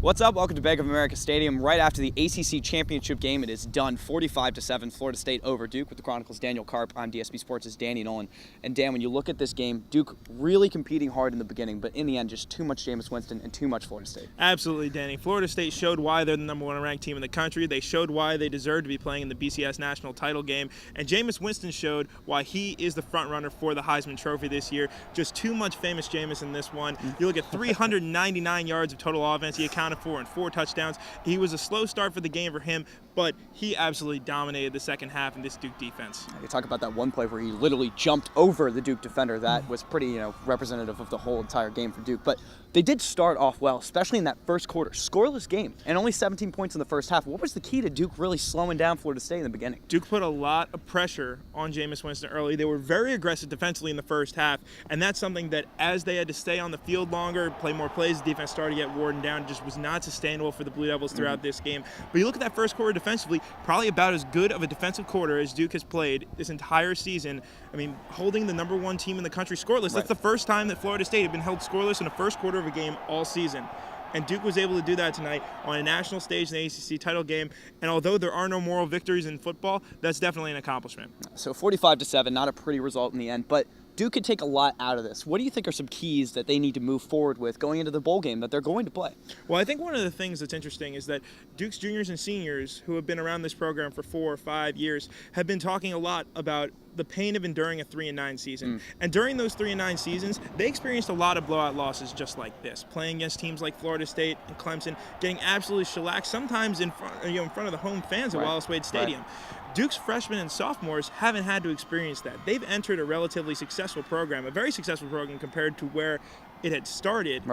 What's up? Welcome to Bank of America Stadium. Right after the ACC championship game, it is done 45-7, Florida State over Duke. With the Chronicle's Daniel Carp, I'm DSB Sports' Danny Nolan. And Dan, when you look at this game, Duke really competing hard in the beginning, but in the end, just too much Jameis Winston and too much Florida State. Absolutely, Danny. Florida State showed why they're the number one ranked team in the country. They showed why they deserve to be playing in the BCS national title game. And Jameis Winston showed why he is the front runner for the Heisman Trophy this year. Just too much famous Jameis in this one. You look at 399 yards of total offense he accounted for and 4 touchdowns. He was a slow start for the game for him, but he absolutely dominated the second half in this Duke defense. You talk about that one play where he literally jumped over the Duke defender. That was pretty, representative of the whole entire game for Duke. But they did start off well, especially in that first quarter. Scoreless game and only 17 points in the first half. What was the key to Duke really slowing down Florida State in the beginning? Duke put a lot of pressure on Jameis Winston early. They were very aggressive defensively in the first half, and that's something that as they had to stay on the field longer, play more plays, the defense started to get worn down. It just was not sustainable for the Blue Devils throughout this game. But you look at that first quarter defensively, probably about as good of a defensive quarter as Duke has played this entire season. I mean, holding the number one team in the country scoreless. Right. That's the first time that Florida State had been held scoreless in the first quarter of a game all season. And Duke was able to do that tonight on a national stage in the ACC title game. And although there are no moral victories in football, that's definitely an accomplishment. So 45-7, not a pretty result in the end, but Duke could take a lot out of this. What do you think are some keys that they need to move forward with going into the bowl game that they're going to play? Well, I think one of the things that's interesting is that Duke's juniors and seniors who have been around this program for 4 or 5 years have been talking a lot about the pain of enduring a 3-9 season. And during those 3-9 seasons, they experienced a lot of blowout losses just like this, playing against teams like Florida State and Clemson, getting absolutely shellacked, sometimes in front of the home fans at Wallace Wade Stadium. Duke's freshmen and sophomores haven't had to experience that. They've entered a relatively successful program, a very successful program compared to where it had started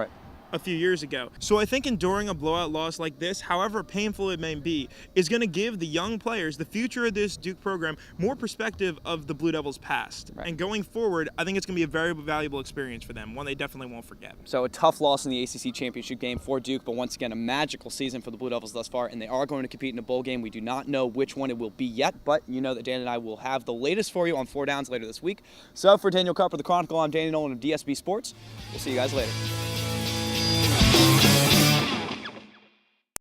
a few years ago. So I think enduring a blowout loss like this, however painful it may be, is going to give the young players, the future of this Duke program, more perspective of the Blue Devils' past. And going forward, I think it's going to be a very valuable experience for them, one they definitely won't forget. So a tough loss in the ACC championship game for Duke, but once again, a magical season for the Blue Devils thus far, and they are going to compete in a bowl game. We do not know which one it will be yet, but you know that Dan and I will have the latest for you on 4 Downs later this week. So for Daniel Carp of the Chronicle, I'm Danny Nolan of DSB Sports. We'll see you guys later.